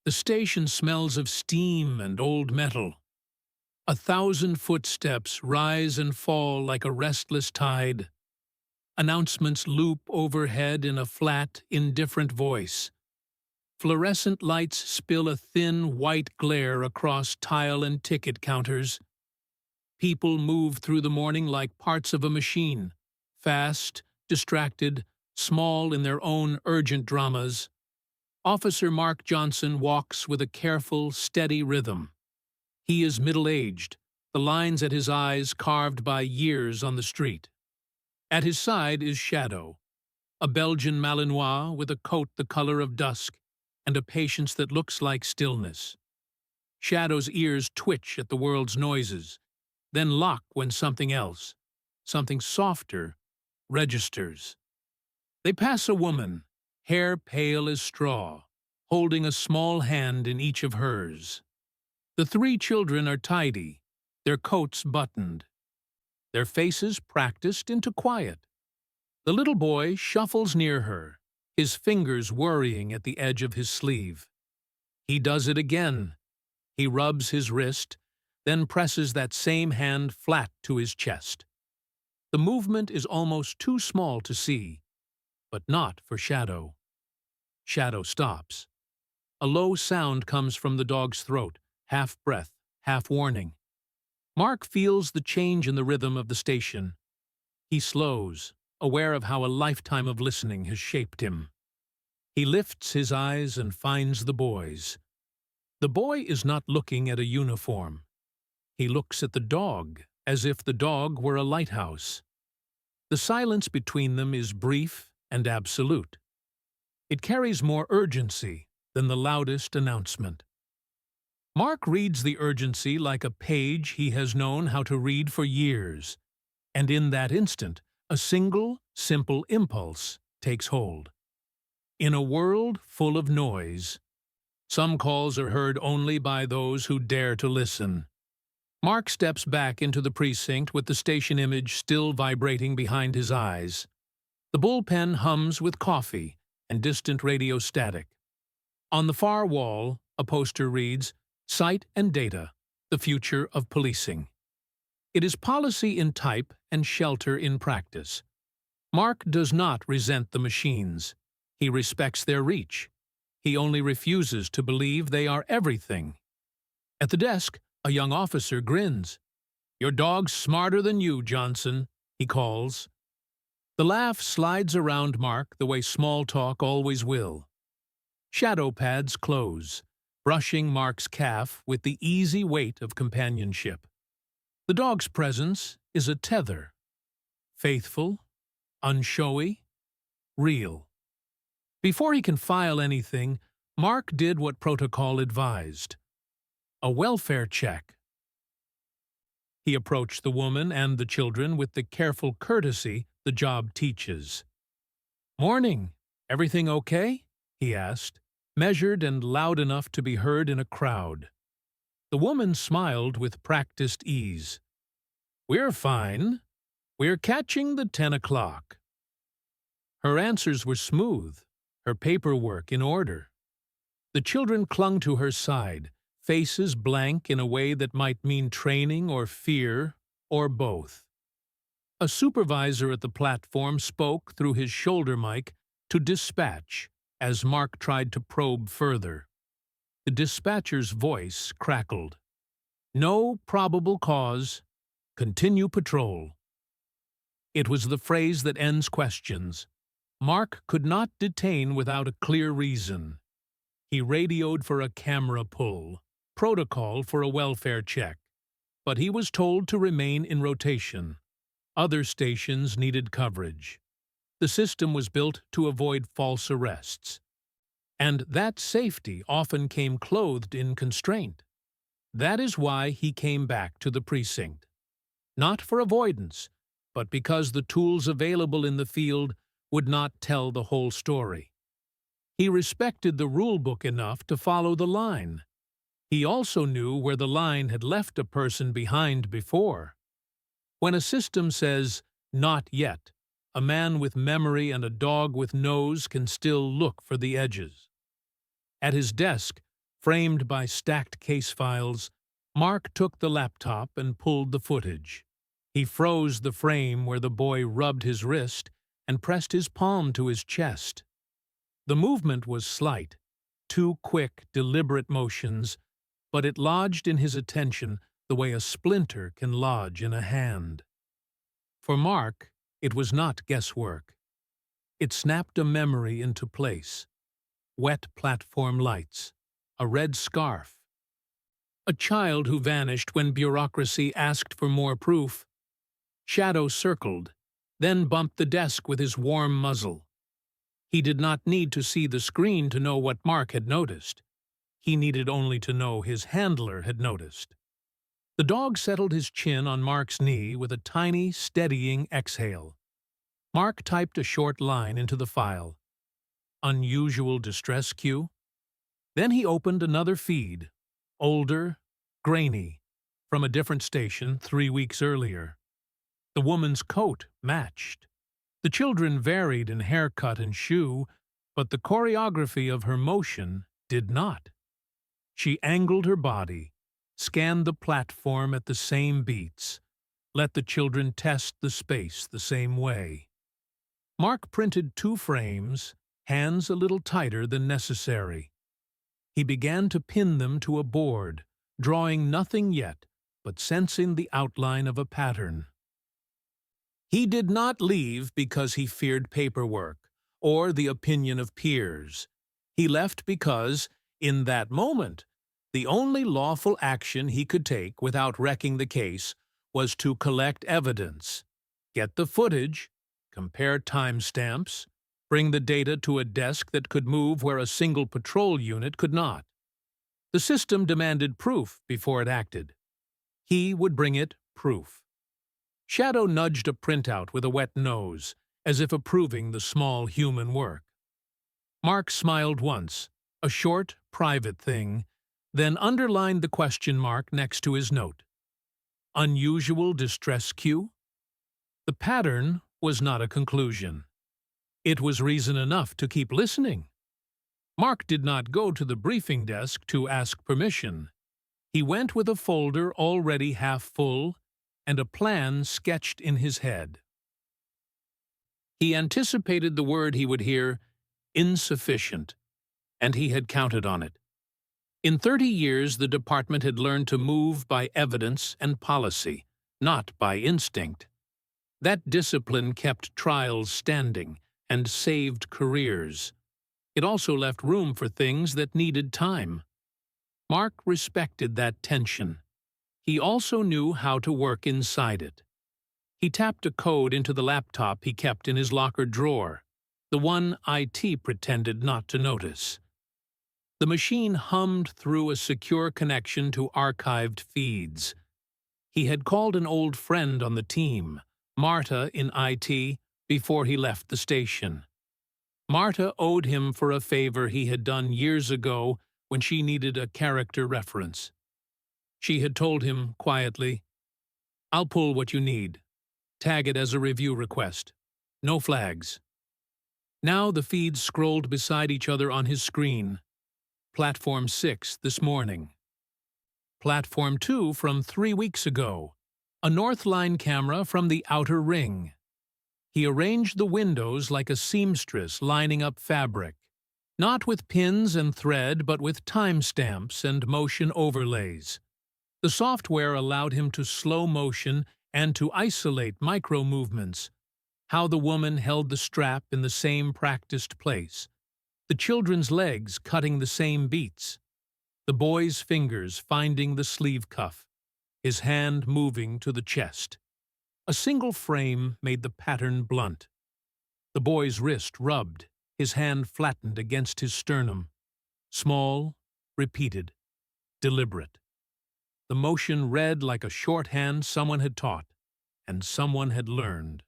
The station smells of steam and old metal. 1,000 footsteps rise and fall like a restless tide. Announcements loop overhead in a flat, indifferent voice. Fluorescent lights spill a thin, white glare across tile and ticket counters. People move through the morning like parts of a machine, fast, distracted, small in their own urgent dramas. Officer Mark Johnson walks with a careful, steady rhythm. He is middle-aged, the lines at his eyes carved by years on the street. At his side is Shadow, a Belgian Malinois with a coat the color of dusk and a patience that looks like stillness. Shadow's ears twitch at the world's noises, then lock when something else, something softer, registers. They pass a woman, hair pale as straw, holding a small hand in each of hers. The 3 children are tidy, their coats buttoned, their faces practiced into quiet. The little boy shuffles near her, his fingers worrying at the edge of his sleeve. He does it again. He rubs his wrist, then presses that same hand flat to his chest. The movement is almost too small to see, but not for Shadow. Shadow stops. A low sound comes from the dog's throat, half breath, half warning. Mark feels the change in the rhythm of the station. He slows, aware of how a lifetime of listening has shaped him. He lifts his eyes and finds the boy's. The boy is not looking at a uniform. He looks at the dog, as if the dog were a lighthouse. The silence between them is brief and absolute. It carries more urgency than the loudest announcement. Mark reads the urgency like a page he has known how to read for years, and in that instant, a single, simple impulse takes hold. In a world full of noise, some calls are heard only by those who dare to listen. Mark steps back into the precinct with the station image still vibrating behind his eyes. The bullpen hums with coffee and distant radio static. On the far wall, a poster reads, "Sight and Data, the Future of Policing." It is policy in type and shelter in practice. Mark does not resent the machines. He respects their reach. He only refuses to believe they are everything. At the desk, a young officer grins. "Your dog's smarter than you, Johnson," he calls. The laugh slides around Mark the way small talk always will. Shadow pads close, brushing Mark's calf with the easy weight of companionship. The dog's presence is a tether. Faithful, unshowy, real. Before he can file anything, Mark did what protocol advised. A welfare check. He approached the woman and the children with the careful courtesy the job teaches. "Morning. Everything okay?" he asked, measured and loud enough to be heard in a crowd. The woman smiled with practiced ease. "We're fine. We're catching the 10 o'clock." Her answers were smooth, her paperwork in order. The children clung to her side, faces blank in a way that might mean training or fear, or both. A supervisor at the platform spoke through his shoulder mic to dispatch as Mark tried to probe further. The dispatcher's voice crackled. "No probable cause. Continue patrol." It was the phrase that ends questions. Mark could not detain without a clear reason. He radioed for a camera pull, protocol for a welfare check, but he was told to remain in rotation. Other stations needed coverage. The system was built to avoid false arrests. And that safety often came clothed in constraint. That is why he came back to the precinct. Not for avoidance, but because the tools available in the field would not tell the whole story. He respected the rule book enough to follow the line. He also knew where the line had left a person behind before. When a system says, "Not yet," a man with memory and a dog with nose can still look for the edges. At his desk, Framed by stacked case files, Mark took the laptop and pulled the footage. He froze the frame where the boy rubbed his wrist and pressed his palm to his chest. The movement was slight, two quick, deliberate motions, but it lodged in his attention the way a splinter can lodge in a hand. For Mark, it was not guesswork. It snapped a memory into place. Wet platform lights, a red scarf, a child who vanished when bureaucracy asked for more proof. Shadow circled, then bumped the desk with his warm muzzle. He did not need to see the screen to know what Mark had noticed. He needed only to know his handler had noticed. The dog settled his chin on Mark's knee with a tiny, steadying exhale. Mark typed a short line into the file. Unusual distress cue. Then he opened another feed, older, grainy, from a different station 3 weeks earlier. The woman's coat matched. The children varied in haircut and shoe, but the choreography of her motion did not. She angled her body, scanned the platform at the same beats, let the children test the space the same way. Mark printed 2 frames, hands a little tighter than necessary. He began to pin them to a board, drawing nothing yet, but sensing the outline of a pattern. He did not leave because he feared paperwork or the opinion of peers. He left because, in that moment, the only lawful action he could take without wrecking the case was to collect evidence, get the footage, compare timestamps, bring the data to a desk that could move where a single patrol unit could not. The system demanded proof before it acted. He would bring it proof. Shadow nudged a printout with a wet nose, as if approving the small human work. Mark smiled once, a short, private thing, then underlined the question mark next to his note. Unusual distress cue? The pattern was not a conclusion. It was reason enough to keep listening. Mark did not go to the briefing desk to ask permission. He went with a folder already half full and a plan sketched in his head. He anticipated the word he would hear, insufficient, and he had counted on it. In 30 years, the department had learned to move by evidence and policy, not by instinct. That discipline kept trials standing and saved careers. It also left room for things that needed time. Mark respected that tension. He also knew how to work inside it. He tapped a code into the laptop he kept in his locker drawer, the one IT pretended not to notice. The machine hummed through a secure connection to archived feeds. He had called an old friend on the team, Marta in IT, before he left the station. Marta owed him for a favor he had done years ago when she needed a character reference. She had told him quietly, "I'll pull what you need. Tag it as a review request. No flags." Now the feeds scrolled beside each other on his screen. Platform 6 this morning. Platform 2 from 3 weeks ago. A North Line camera from the outer ring. He arranged the windows like a seamstress lining up fabric, not with pins and thread but with timestamps and motion overlays. The software allowed him to slow motion and to isolate micro-movements, how the woman held the strap in the same practiced place, the children's legs cutting the same beats, the boy's fingers finding the sleeve cuff, his hand moving to the chest. A single frame made the pattern blunt. The boy's wrist rubbed, his hand flattened against his sternum. Small, repeated, deliberate. The motion read like a shorthand someone had taught, and someone had learned.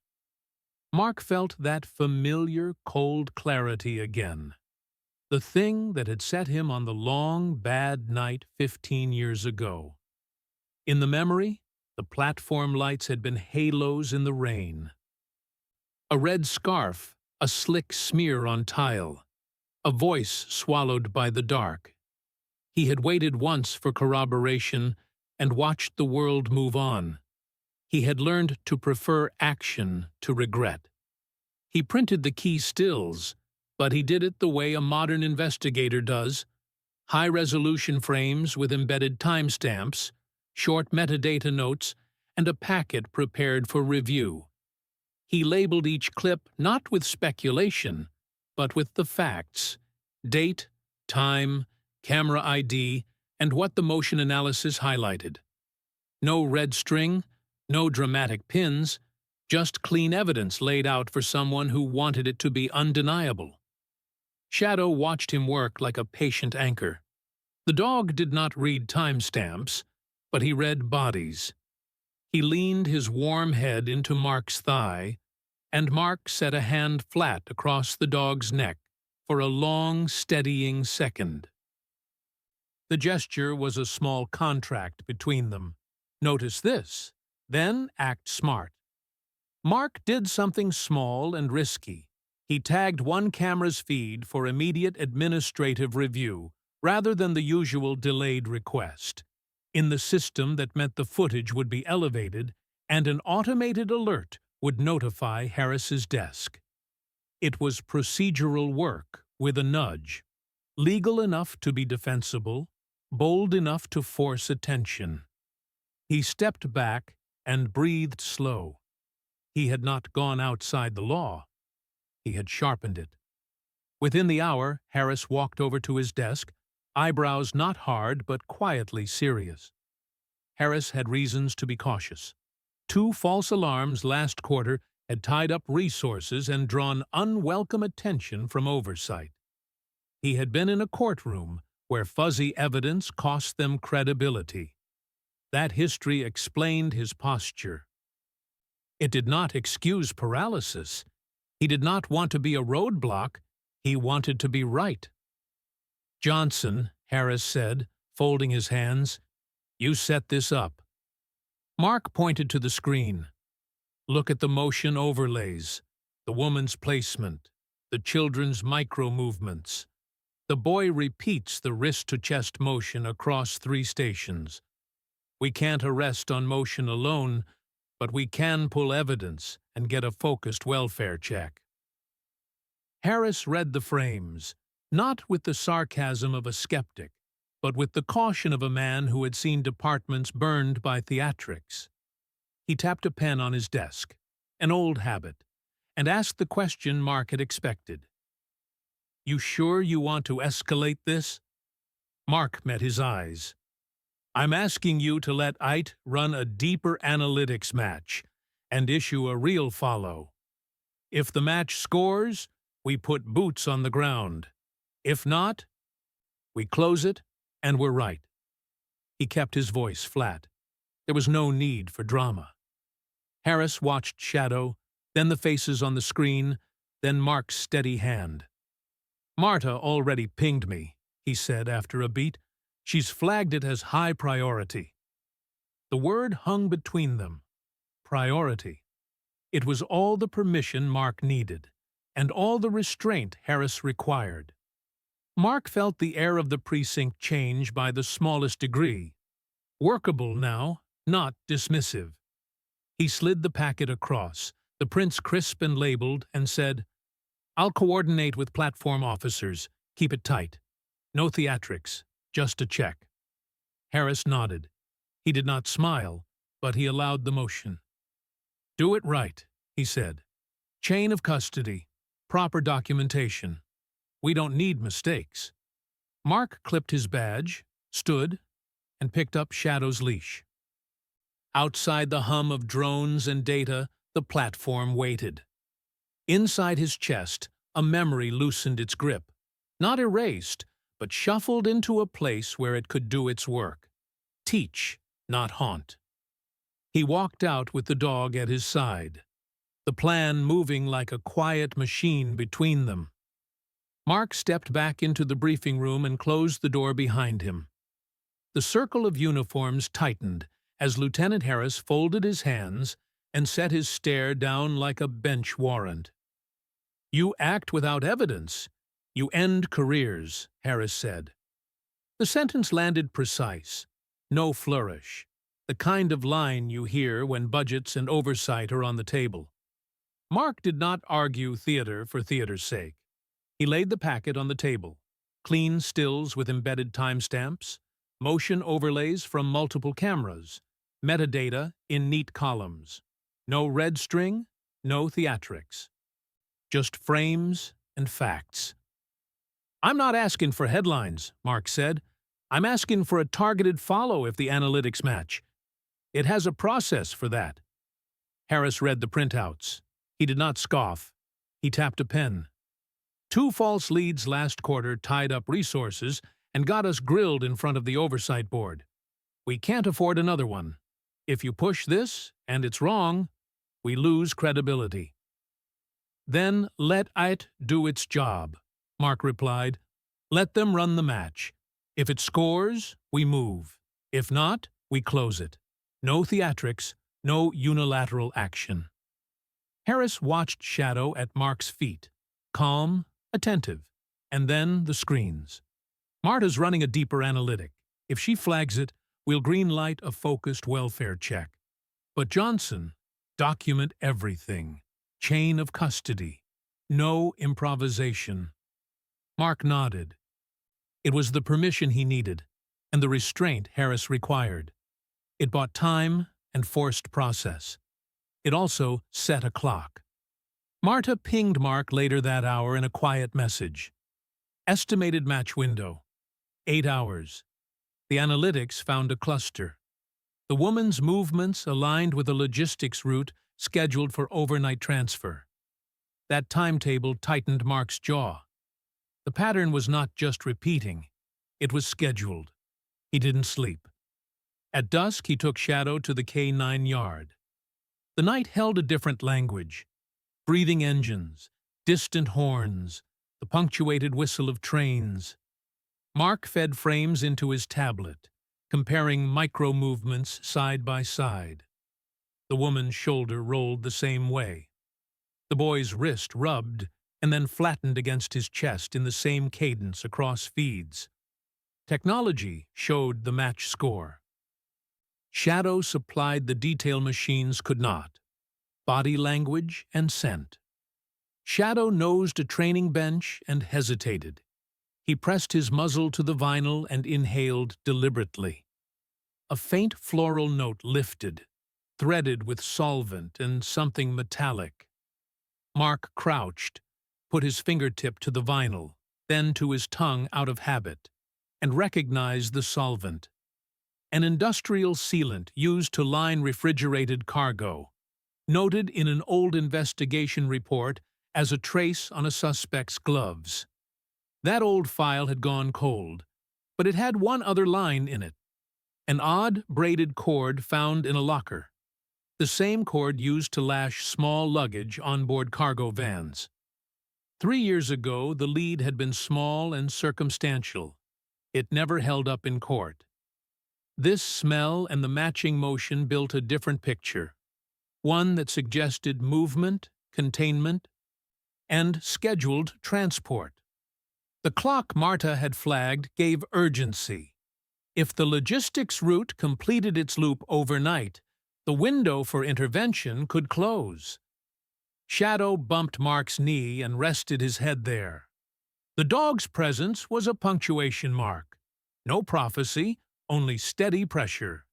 Mark felt that familiar, cold clarity again. The thing that had set him on the long, bad night 15 years ago. In the memory, the platform lights had been halos in the rain. A red scarf, a slick smear on tile, a voice swallowed by the dark. He had waited once for corroboration and watched the world move on. He had learned to prefer action to regret. He printed the key stills, but he did it the way a modern investigator does: high-resolution frames with embedded timestamps, short metadata notes, and a packet prepared for review. He labeled each clip not with speculation, but with the facts: date, time, camera ID, and what the motion analysis highlighted. No red string, no dramatic pins, just clean evidence laid out for someone who wanted it to be undeniable. Shadow watched him work like a patient anchor. The dog did not read timestamps, but he read bodies. He leaned his warm head into Mark's thigh, and Mark set a hand flat across the dog's neck for a long, steadying second. The gesture was a small contract between them. Notice this, then act smart. Mark did something small and risky. He tagged one camera's feed for immediate administrative review, rather than the usual delayed request. In the system, that meant the footage would be elevated, and an automated alert would notify Harris's desk. It was procedural work with a nudge, legal enough to be defensible, bold enough to force attention. He stepped back and breathed slow. He had not gone outside the law. He had sharpened it. Within the hour, Harris walked over to his desk, eyebrows not hard but quietly serious. Harris had reasons to be cautious. 2 false alarms last quarter had tied up resources and drawn unwelcome attention from oversight. He had been in a courtroom where fuzzy evidence cost them credibility. That history explained his posture. It did not excuse paralysis. He did not want to be a roadblock. He wanted to be right. "Johnson," Harris said, folding his hands, "you set this up." Mark pointed to the screen. "Look at the motion overlays, the woman's placement, the children's micro-movements. The boy repeats the wrist-to-chest motion across 3 stations. We can't arrest on motion alone, but we can pull evidence and get a focused welfare check." Harris read the frames, not with the sarcasm of a skeptic, but with the caution of a man who had seen departments burned by theatrics. He tapped a pen on his desk, an old habit, and asked the question Mark had expected. "You sure you want to escalate this?" Mark met his eyes. "I'm asking you to let IT run a deeper analytics match and issue a real follow. If the match scores, we put boots on the ground. If not, we close it and we're right." He kept his voice flat. There was no need for drama. Harris watched Shadow, then the faces on the screen, then Mark's steady hand. "Marta already pinged me," he said after a beat. "She's flagged it as high priority." The word hung between them. Priority. It was all the permission Mark needed, and all the restraint Harris required. Mark felt the air of the precinct change by the smallest degree. Workable now, not dismissive. He slid the packet across, the prints crisp and labeled, and said, "I'll coordinate with platform officers. Keep it tight. No theatrics, just a check." Harris nodded. He did not smile, but he allowed the motion. "Do it right," he said. "Chain of custody, proper documentation. We don't need mistakes." Mark clipped his badge, stood, and picked up Shadow's leash. Outside the hum of drones and data, the platform waited. Inside his chest, a memory loosened its grip, not erased, but shuffled into a place where it could do its work. Teach, not haunt. He walked out with the dog at his side, the plan moving like a quiet machine between them. Mark stepped back into the briefing room and closed the door behind him. The circle of uniforms tightened as Lieutenant Harris folded his hands and set his stare down like a bench warrant. "You act without evidence. You end careers," Harris said. The sentence landed precise. No flourish. The kind of line you hear when budgets and oversight are on the table. Mark did not argue theater for theater's sake. He laid the packet on the table. Clean stills with embedded timestamps, motion overlays from multiple cameras, metadata in neat columns. No red string, no theatrics. Just frames and facts. "I'm not asking for headlines," Mark said. "I'm asking for a targeted follow if the analytics match. It has a process for that." Harris read the printouts. He did not scoff. He tapped a pen. "2 false leads last quarter tied up resources and got us grilled in front of the oversight board. We can't afford another one. If you push this, and it's wrong, we lose credibility." "Then let it do its job," Mark replied. "Let them run the match. If it scores, we move. If not, we close it. No theatrics, no unilateral action." Harris watched Shadow at Mark's feet, calm, attentive, and then the screens. "Marta's running a deeper analytic. If she flags it, we'll green-light a focused welfare check. But Johnson, document everything. Chain of custody. No improvisation." Mark nodded. It was the permission he needed, and the restraint Harris required. It bought time and forced process. It also set a clock. Marta pinged Mark later that hour in a quiet message. Estimated match window: 8 hours. The analytics found a cluster. The woman's movements aligned with a logistics route scheduled for overnight transfer. That timetable tightened Mark's jaw. The pattern was not just repeating. It was scheduled. He didn't sleep. At dusk, he took Shadow to the K9 yard. The night held a different language. Breathing engines, distant horns, the punctuated whistle of trains. Mark fed frames into his tablet, comparing micro-movements side by side. The woman's shoulder rolled the same way. The boy's wrist rubbed and then flattened against his chest in the same cadence across feeds. Technology showed the match score. Shadow supplied the detail machines could not: body language and scent. Shadow nosed a training bench and hesitated. He pressed his muzzle to the vinyl and inhaled deliberately. A faint floral note lifted, threaded with solvent and something metallic. Mark crouched, put his fingertip to the vinyl, then to his tongue out of habit, and recognized the solvent. An industrial sealant used to line refrigerated cargo, noted in an old investigation report as a trace on a suspect's gloves. That old file had gone cold, but it had one other line in it: an odd braided cord found in a locker, the same cord used to lash small luggage on board cargo vans. 3 years ago, the lead had been small and circumstantial. It never held up in court. This smell and the matching motion built a different picture, one that suggested movement, containment, and scheduled transport. The clock Marta had flagged gave urgency. If the logistics route completed its loop overnight, the window for intervention could close. Shadow bumped Mark's knee and rested his head there. The dog's presence was a punctuation mark. No prophecy, only steady pressure.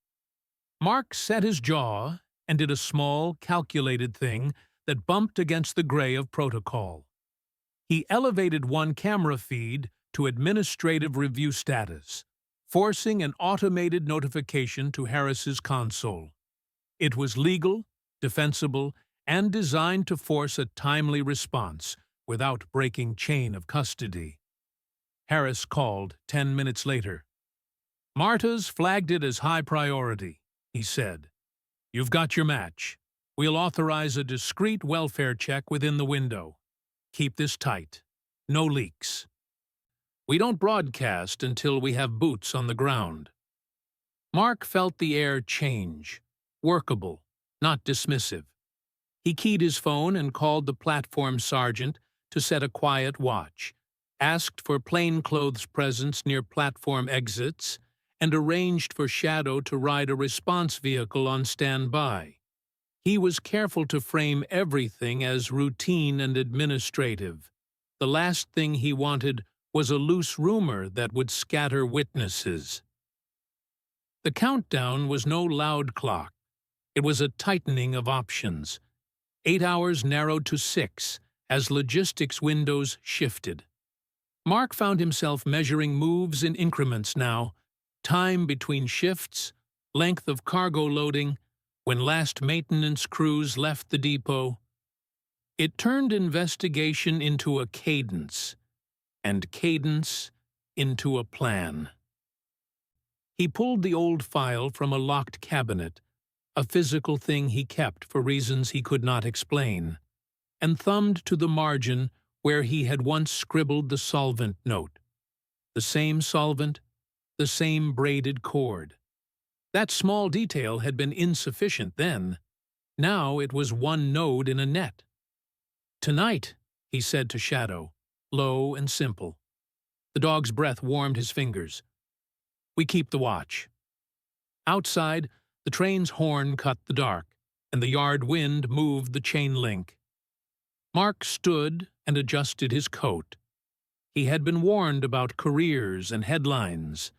Mark set his jaw and did a small, calculated thing that bumped against the gray of protocol. He elevated one camera feed to administrative review status, forcing an automated notification to Harris's console. It was legal, defensible, and designed to force a timely response without breaking chain of custody. Harris called 10 minutes later. "Marta's flagged it as high priority," he said. "You've got your match. We'll authorize a discreet welfare check within the window. Keep this tight. No leaks. We don't broadcast until we have boots on the ground." Mark felt the air change, workable, not dismissive. He keyed his phone and called the platform sergeant to set a quiet watch. asked for plainclothes presence near platform exits, and arranged for Shadow to ride a response vehicle on standby. He was careful to frame everything as routine and administrative. The last thing he wanted was a loose rumor that would scatter witnesses. The countdown was no loud clock. It was a tightening of options. 8 hours narrowed to 6 as logistics windows shifted. Mark found himself measuring moves in increments now, time between shifts, length of cargo loading, when last maintenance crews left the depot. It turned investigation into a cadence, and cadence into a plan. He pulled the old file from a locked cabinet, a physical thing he kept for reasons he could not explain, and thumbed to the margin where he had once scribbled the solvent note. The same solvent, the same braided cord. That small detail had been insufficient then. Now it was one node in a net. "Tonight," he said to Shadow, low and simple. The dog's breath warmed his fingers. "We keep the watch." Outside, the train's horn cut the dark, and the yard wind moved the chain link. Mark stood and adjusted his coat. He had been warned about careers and headlines.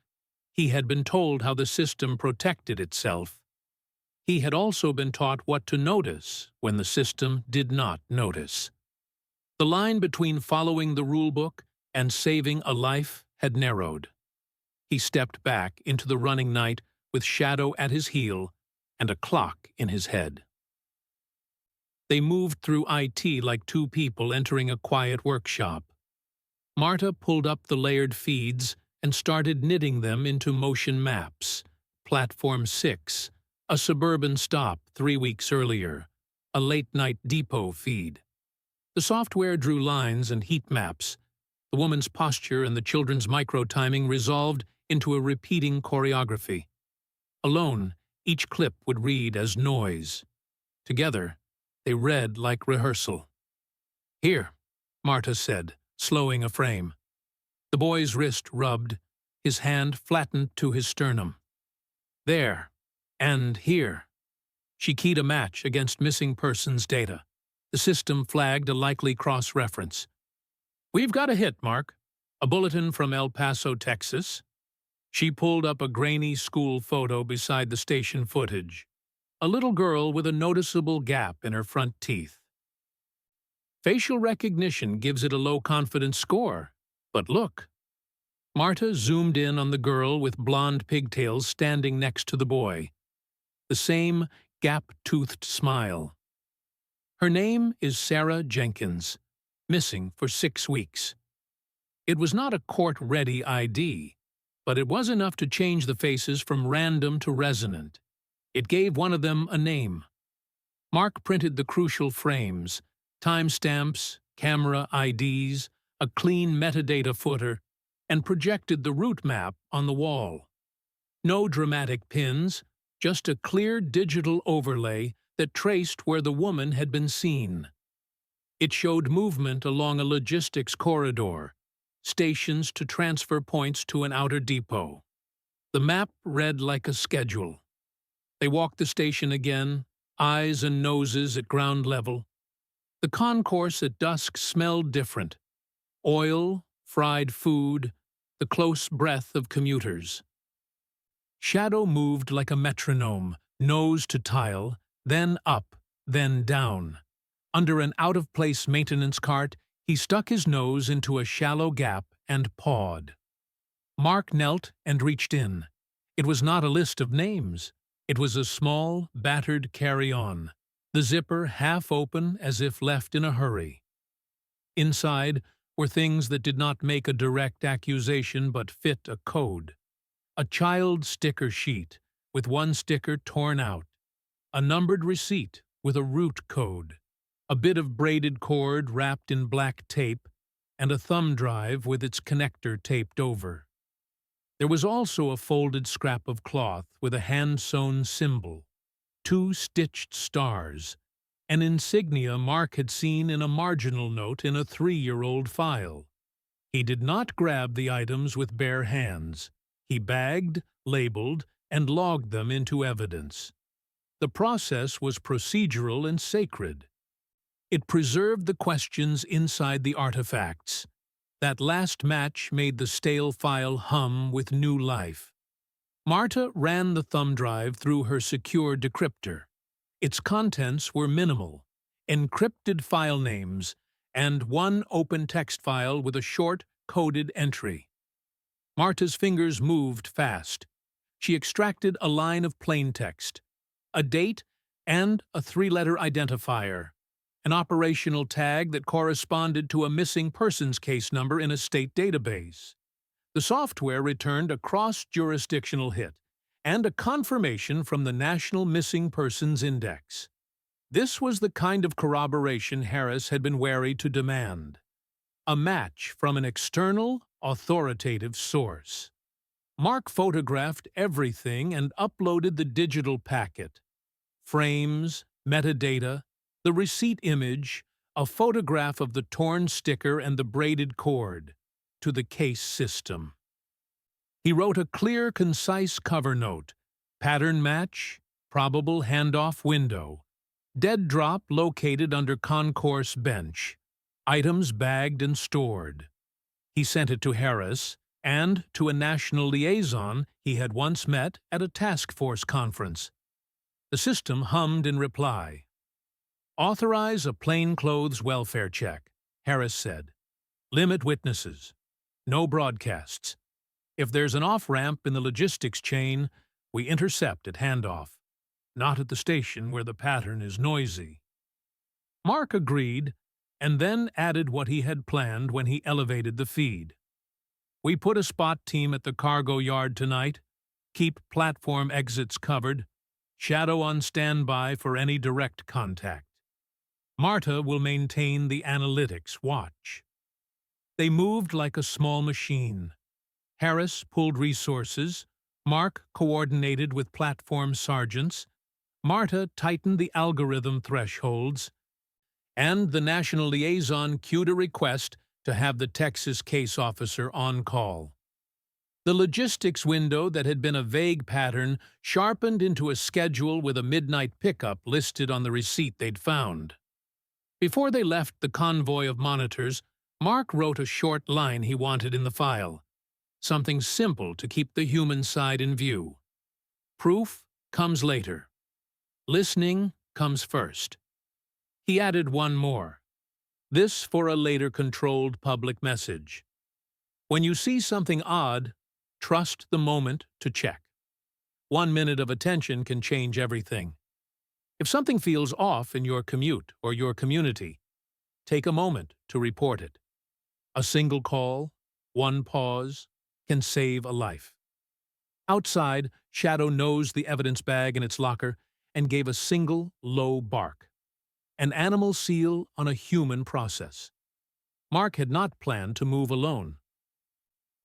He had been told how the system protected itself. He had also been taught what to notice when the system did not notice. The line between following the rulebook and saving a life had narrowed. He stepped back into the running night with Shadow at his heel and a clock in his head. They moved through IT like two people entering a quiet workshop. Marta pulled up the layered feeds and started knitting them into motion maps. Platform 6, a suburban stop 3 weeks earlier, a late-night depot feed. The software drew lines and heat maps. The woman's posture and the children's micro-timing resolved into a repeating choreography. Alone, each clip would read as noise. Together, they read like rehearsal. "Here," Marta said, slowing a frame. The boy's wrist rubbed, his hand flattened to his sternum. "There, and here." She keyed a match against missing persons data. The system flagged a likely cross-reference. "We've got a hit, Mark. A bulletin from El Paso, Texas." She pulled up a grainy school photo beside the station footage. A little girl with a noticeable gap in her front teeth. Facial recognition gives it a low-confidence score. But look. Marta zoomed in on the girl with blonde pigtails standing next to the boy. The same gap-toothed smile. Her name is Sarah Jenkins, missing for 6 weeks. It was not a court-ready ID, but it was enough to change the faces from random to resonant. It gave one of them a name. Mark printed the crucial frames, timestamps, camera IDs, a clean metadata footer, and projected the route map on the wall. No dramatic pins, just a clear digital overlay that traced where the woman had been seen. It showed movement along a logistics corridor, stations to transfer points to an outer depot. The map read like a schedule. They walked the station again, eyes and noses at ground level. The concourse at dusk smelled different. Oil, fried food, the close breath of commuters. Shadow moved like a metronome, nose to tile, then up, then down. Under an out-of-place maintenance cart, he stuck his nose into a shallow gap and pawed. Mark knelt and reached in. It was not a list of names. It was a small, battered carry-on, the zipper half open as if left in a hurry. Inside were things that did not make a direct accusation but fit a code. A child sticker sheet, with one sticker torn out. A numbered receipt with a route code. A bit of braided cord wrapped in black tape, and a thumb drive with its connector taped over. There was also a folded scrap of cloth with a hand-sewn symbol, 2 stitched stars, an insignia Mark had seen in a marginal note in a 3-year-old file. He did not grab the items with bare hands. He bagged, labeled, and logged them into evidence. The process was procedural and sacred. It preserved the questions inside the artifacts. That last match made the stale file hum with new life. Marta ran the thumb drive through her secure decryptor. Its contents were minimal: encrypted file names and one open text file with a short, coded entry. Marta's fingers moved fast. She extracted a line of plain text, a date, and a three-letter identifier, an operational tag that corresponded to a missing persons case number in a state database. The software returned a cross-jurisdictional hit and a confirmation from the National Missing Persons Index. This was the kind of corroboration Harris had been wary to demand. A match from an external, authoritative source. Mark photographed everything and uploaded the digital packet. Frames, metadata, the receipt image, a photograph of the torn sticker and the braided cord, to the case system. He wrote a clear, concise cover note: pattern match, probable handoff window, dead drop located under concourse bench, items bagged and stored. He sent it to Harris and to a national liaison he had once met at a task force conference. The system hummed in reply. "Authorize a plainclothes welfare check," Harris said. "Limit witnesses. No broadcasts. If there's an off-ramp in the logistics chain, we intercept at handoff, not at the station where the pattern is noisy." Mark agreed, and then added what he had planned when he elevated the feed. "We put a spot team at the cargo yard tonight. Keep platform exits covered. Shadow on standby for any direct contact. Marta will maintain the analytics watch." They moved like a small machine. Harris pulled resources, Mark coordinated with platform sergeants, Marta tightened the algorithm thresholds, and the national liaison queued a request to have the Texas case officer on call. The logistics window that had been a vague pattern sharpened into a schedule with a midnight pickup listed on the receipt they'd found. Before they left the convoy of monitors, Mark wrote a short line he wanted in the file. Something simple to keep the human side in view. Proof comes later. Listening comes first. He added one more. This for a later controlled public message. When you see something odd, trust the moment to check. 1 minute of attention can change everything. If something feels off in your commute or your community, take a moment to report it. A single call, one pause, can save a life. Outside, Shadow nosed the evidence bag in its locker and gave a single, low bark. An animal seal on a human process. Mark had not planned to move alone.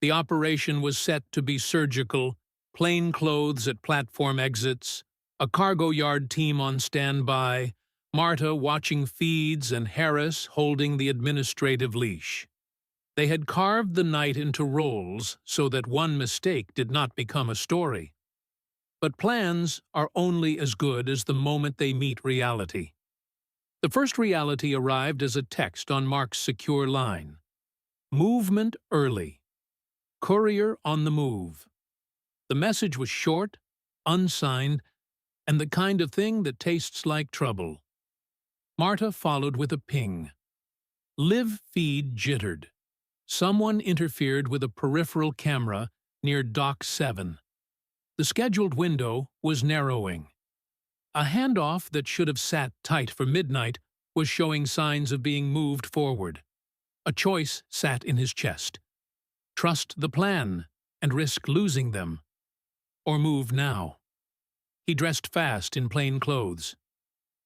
The operation was set to be surgical, plain clothes at platform exits, a cargo yard team on standby, Marta watching feeds and Harris holding the administrative leash. They had carved the night into roles so that one mistake did not become a story. But plans are only as good as the moment they meet reality. The first reality arrived as a text on Mark's secure line. Movement early. Courier on the move. The message was short, unsigned, and the kind of thing that tastes like trouble. Marta followed with a ping. Live feed jittered. Someone interfered with a peripheral camera near Dock 7. The scheduled window was narrowing. A handoff that should have sat tight for midnight was showing signs of being moved forward. A choice sat in his chest. Trust the plan and risk losing them, or move now. He dressed fast in plain clothes.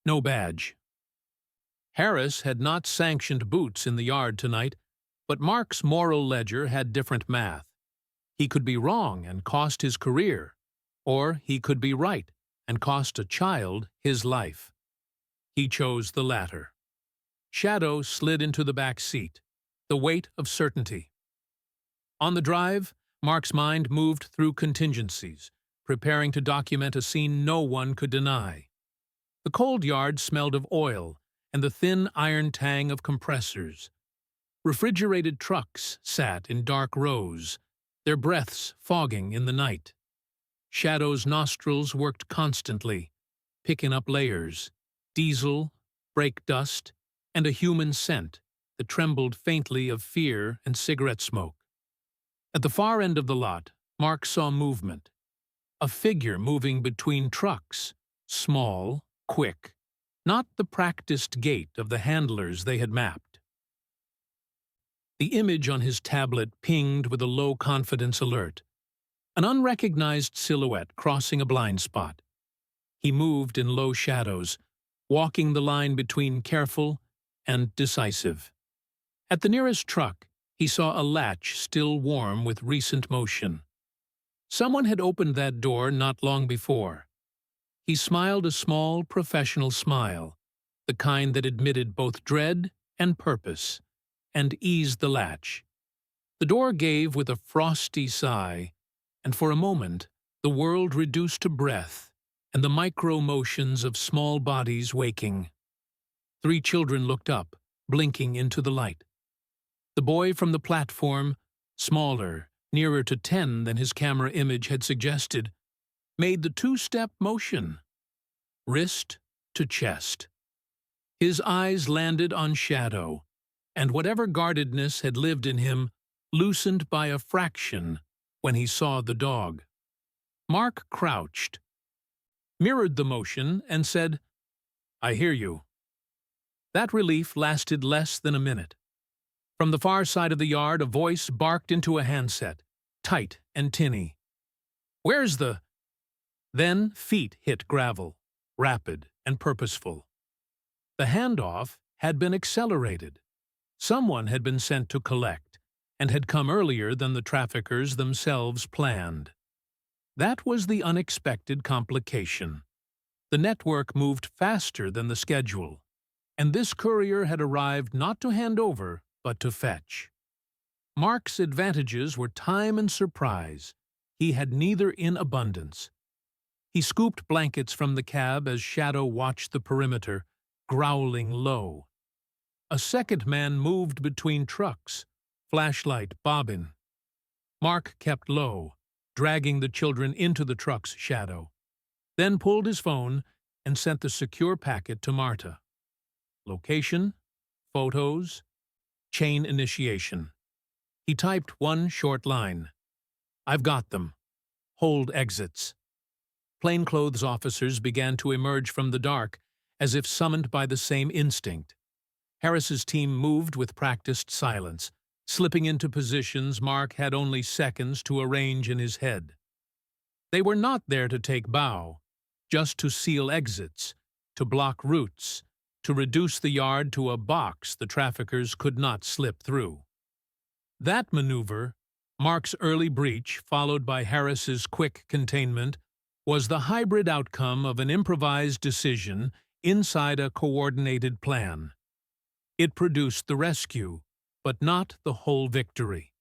No badge. Harris had not sanctioned boots in the yard tonight, but Mark's moral ledger had different math. He could be wrong and cost his career, or he could be right and cost a child his life. He chose the latter. Shadow slid into the back seat, the weight of certainty. On the drive, Mark's mind moved through contingencies, preparing to document a scene no one could deny. The cold yard smelled of oil and the thin iron tang of compressors. Refrigerated trucks sat in dark rows, their breaths fogging in the night. Shadow's nostrils worked constantly, picking up layers, diesel, brake dust, and a human scent that trembled faintly of fear and cigarette smoke. At the far end of the lot, Mark saw movement. A figure moving between trucks, small, quick, not the practiced gait of the handlers they had mapped. The image on his tablet pinged with a low-confidence alert. An unrecognized silhouette crossing a blind spot. He moved in low shadows, walking the line between careful and decisive. At the nearest truck, he saw a latch still warm with recent motion. Someone had opened that door not long before. He smiled a small, professional smile, the kind that admitted both dread and purpose, and eased the latch. The door gave with a frosty sigh, and for a moment the world reduced to breath and the micro-motions of small bodies waking. 3 children looked up, blinking into the light. The boy from the platform, smaller, nearer to 10 than his camera image had suggested, made the 2-step motion, wrist to chest. His eyes landed on Shadow, and whatever guardedness had lived in him loosened by a fraction when he saw the dog. Mark crouched, mirrored the motion, and said, "I hear you." That relief lasted less than a minute. From the far side of the yard, a voice barked into a handset, tight and tinny. "Where's the—" Then feet hit gravel, rapid and purposeful. The handoff had been accelerated. Someone had been sent to collect, and had come earlier than the traffickers themselves planned. That was the unexpected complication. The network moved faster than the schedule, and this courier had arrived not to hand over, but to fetch. Mark's advantages were time and surprise. He had neither in abundance. He scooped blankets from the cab as Shadow watched the perimeter, growling low. A second man moved between trucks, flashlight bobbing. Mark kept low, dragging the children into the truck's shadow, then pulled his phone and sent the secure packet to Marta. Location, photos, chain initiation. He typed one short line. "I've got them. Hold exits." Plainclothes officers began to emerge from the dark, as if summoned by the same instinct. Harris's team moved with practiced silence, slipping into positions Mark had only seconds to arrange in his head. They were not there to take bow, just to seal exits, to block routes, to reduce the yard to a box the traffickers could not slip through. That maneuver, Mark's early breach followed by Harris's quick containment, was the hybrid outcome of an improvised decision inside a coordinated plan. It produced the rescue, but not the whole victory.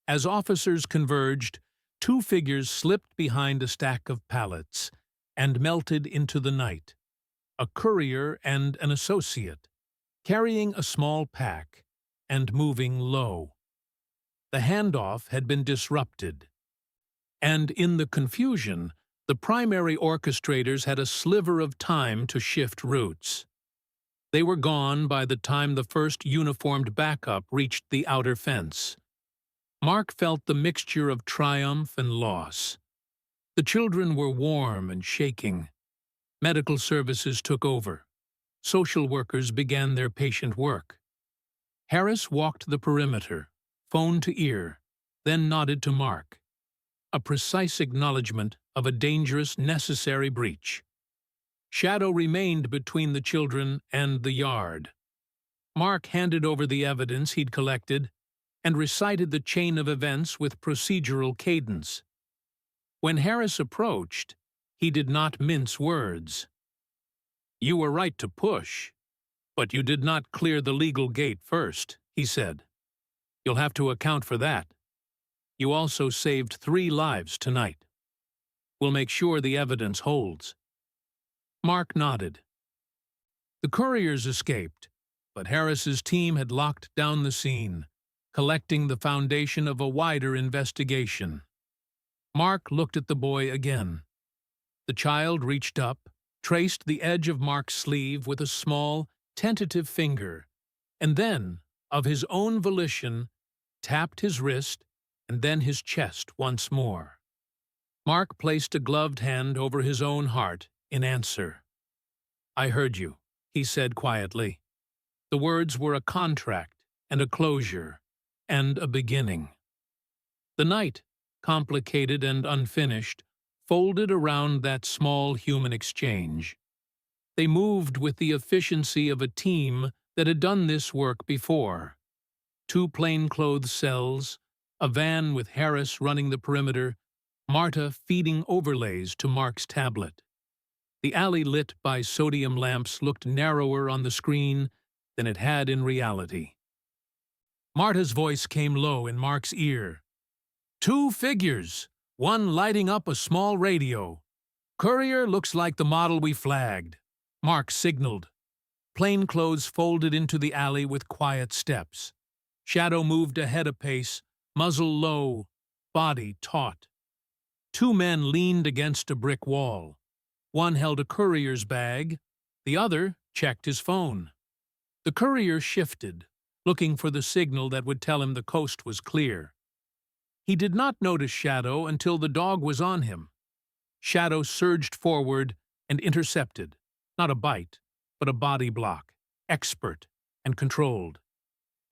As officers converged, 2 figures slipped behind a stack of pallets and melted into the night. A courier and an associate, carrying a small pack and moving low. The handoff had been disrupted, and in the confusion, the primary orchestrators had a sliver of time to shift routes. They were gone by the time the first uniformed backup reached the outer fence. Mark felt the mixture of triumph and loss. The children were warm and shaking. Medical services took over. Social workers began their patient work. Harris walked the perimeter, phone to ear, then nodded to Mark. A precise acknowledgement of a dangerous, necessary breach. Shadow remained between the children and the yard. Mark handed over the evidence he'd collected and recited the chain of events with procedural cadence. When Harris approached, he did not mince words. "You were right to push, but you did not clear the legal gate first," he said. "You'll have to account for that." You also saved 3 lives tonight. We'll make sure the evidence holds." Mark nodded. The couriers escaped, but Harris's team had locked down the scene, collecting the foundation of a wider investigation. Mark looked at the boy again. The child reached up, traced the edge of Mark's sleeve with a small, tentative finger, and then, of his own volition, tapped his wrist and then his chest once more. Mark placed a gloved hand over his own heart in answer. "I heard you," he said quietly. The words were a contract and a closure and a beginning. The night, complicated and unfinished, folded around that small human exchange. They moved with the efficiency of a team that had done this work before. 2 plainclothes cells, a van with Harris running the perimeter, Marta feeding overlays to Mark's tablet. The alley lit by sodium lamps looked narrower on the screen than it had in reality. Marta's voice came low in Mark's ear. 2 figures, one lighting up a small radio. Courier looks like the model we flagged. Mark signaled. Plainclothes folded into the alley with quiet steps. Shadow moved ahead a pace, muzzle low, body taut. 2 men leaned against a brick wall. One held a courier's bag, the other checked his phone. The courier shifted, looking for the signal that would tell him the coast was clear. He did not notice Shadow until the dog was on him. Shadow surged forward and intercepted, not a bite, but a body block, expert and controlled.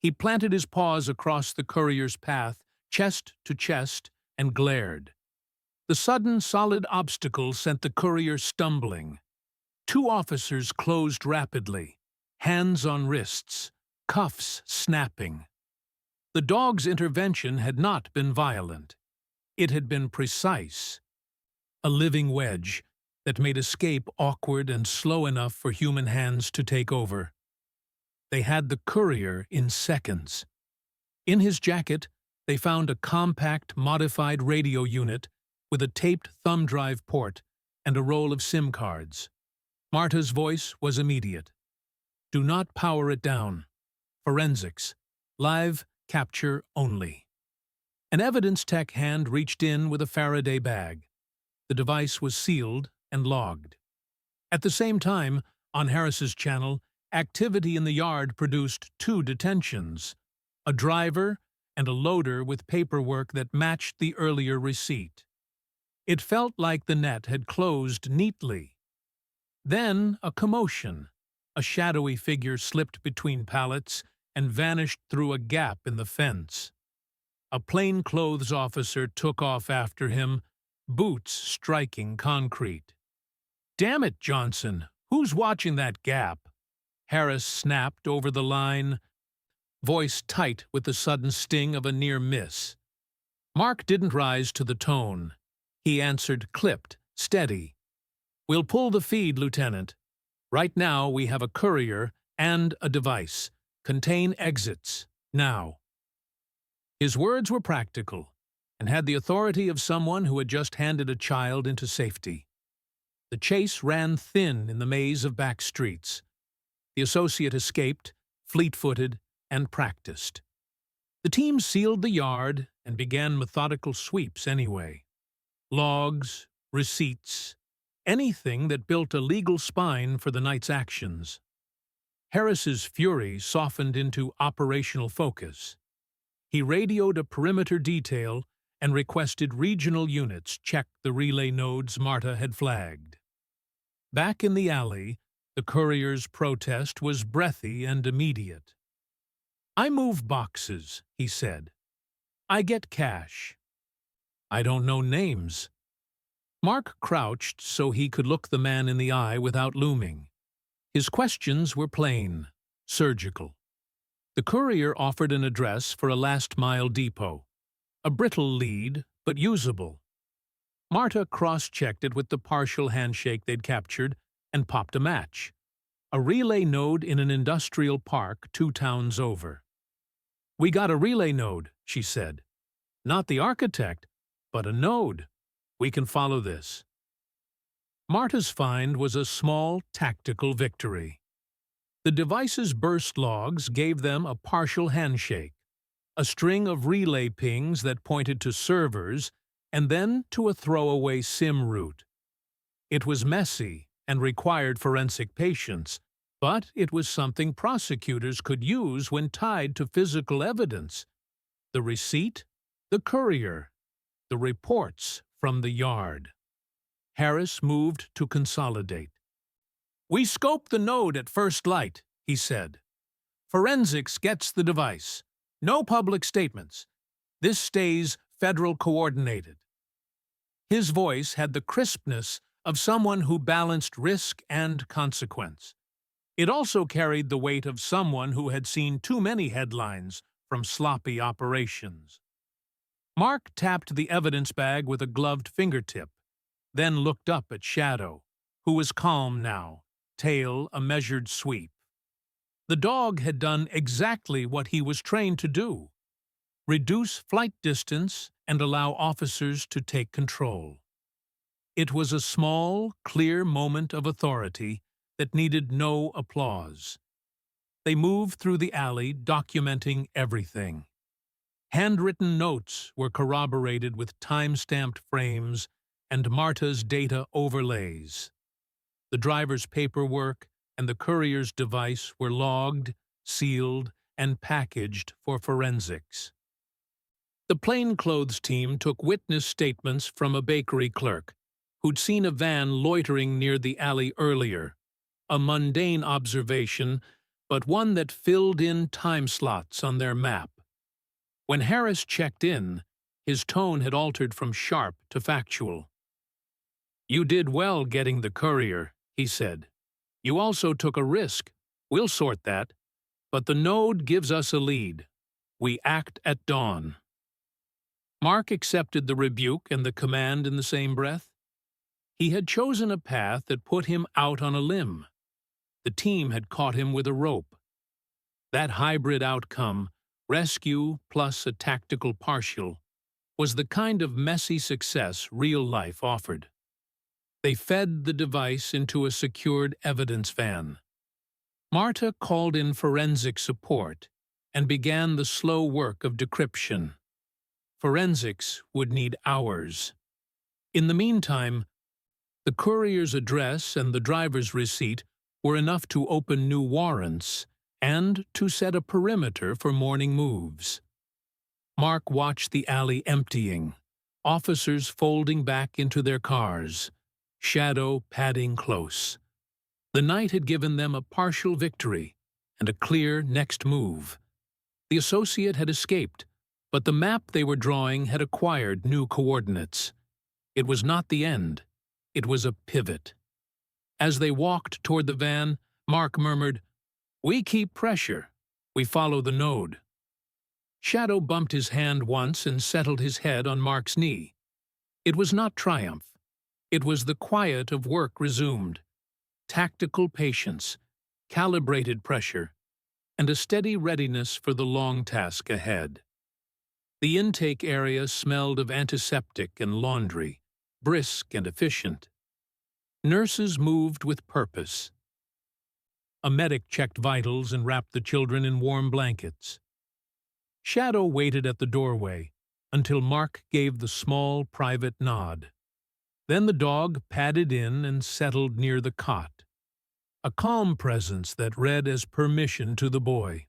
He planted his paws across the courier's path, chest to chest, and glared. The sudden, solid obstacle sent the courier stumbling. 2 officers closed rapidly, hands on wrists, cuffs snapping. The dog's intervention had not been violent. It had been precise. A living wedge that made escape awkward and slow enough for human hands to take over. They had the courier in seconds. In his jacket, they found a compact, modified radio unit with a taped thumb drive port and a roll of SIM cards. Marta's voice was immediate. "Do not power it down. Forensics. Live capture only." An evidence tech hand reached in with a Faraday bag. The device was sealed and logged. At the same time, on Harris's channel, activity in the yard produced 2 detentions, a driver and a loader with paperwork that matched the earlier receipt. It felt like the net had closed neatly. Then a commotion. A shadowy figure slipped between pallets and vanished through a gap in the fence. A plainclothes officer took off after him, boots striking concrete. "Damn it, Johnson, who's watching that gap?" Harris snapped over the line, voice tight with the sudden sting of a near miss. Mark didn't rise to the tone. He answered clipped, steady. "We'll pull the feed, Lieutenant. Right now we have a courier and a device. Contain exits. Now." His words were practical and had the authority of someone who had just handed a child into safety. The chase ran thin in the maze of back streets. The associate escaped, fleet-footed, and practiced. The team sealed the yard and began methodical sweeps anyway. Logs, receipts, anything that built a legal spine for the night's actions. Harris's fury softened into operational focus. He radioed a perimeter detail and requested regional units check the relay nodes Marta had flagged. Back in the alley, the courier's protest was breathy and immediate. "I move boxes," he said. "I get cash. I don't know names." Mark crouched so he could look the man in the eye without looming. His questions were plain, surgical. The courier offered an address for a last-mile depot. A brittle lead, but usable. Marta cross-checked it with the partial handshake they'd captured and popped a match. A relay node in an industrial park 2 towns over. "We got a relay node," she said. Not the architect, but a node. We can follow this. Marta's find was a small tactical victory. The device's burst logs gave them a partial handshake, a string of relay pings that pointed to servers, and then to a throwaway SIM route. It was messy and required forensic patience, but it was something prosecutors could use when tied to physical evidence. The receipt, the courier, the reports from the yard. Harris moved to consolidate. "We scoped the node at first light," he said. "Forensics gets the device. No public statements. This stays federal coordinated." His voice had the crispness of someone who balanced risk and consequence. It also carried the weight of someone who had seen too many headlines from sloppy operations. Mark tapped the evidence bag with a gloved fingertip, then looked up at Shadow, who was calm now, tail a measured sweep. The dog had done exactly what he was trained to do: reduce flight distance and allow officers to take control. It was a small, clear moment of authority that needed no applause. They moved through the alley, documenting everything. Handwritten notes were corroborated with time-stamped frames and Marta's data overlays. The driver's paperwork and the courier's device were logged, sealed, and packaged for forensics. The plainclothes team took witness statements from a bakery clerk who'd seen a van loitering near the alley earlier, a mundane observation, but one that filled in time slots on their map. When Harris checked in, his tone had altered from sharp to factual. "You did well getting the courier," he said. "You also took a risk. We'll sort that. But the node gives us a lead. We act at dawn." Mark accepted the rebuke and the command in the same breath. He had chosen a path that put him out on a limb. The team had caught him with a rope. That hybrid outcome, rescue plus a tactical partial, was the kind of messy success real life offered. They fed the device into a secured evidence van. Marta called in forensic support and began the slow work of decryption. Forensics would need hours. In the meantime, the courier's address and the driver's receipt were enough to open new warrants and to set a perimeter for morning moves. Mark watched the alley emptying, officers folding back into their cars, Shadow padding close. The night had given them a partial victory and a clear next move. The associate had escaped, but the map they were drawing had acquired new coordinates. It was not the end. It was a pivot. As they walked toward the van, Mark murmured, "We keep pressure. We follow the node." Shadow bumped his hand once and settled his head on Mark's knee. It was not triumph. It was the quiet of work resumed, tactical patience, calibrated pressure, and a steady readiness for the long task ahead. The intake area smelled of antiseptic and laundry, brisk and efficient. Nurses moved with purpose. A medic checked vitals and wrapped the children in warm blankets. Shadow waited at the doorway until Mark gave the small, private nod. Then the dog padded in and settled near the cot, a calm presence that read as permission to the boy.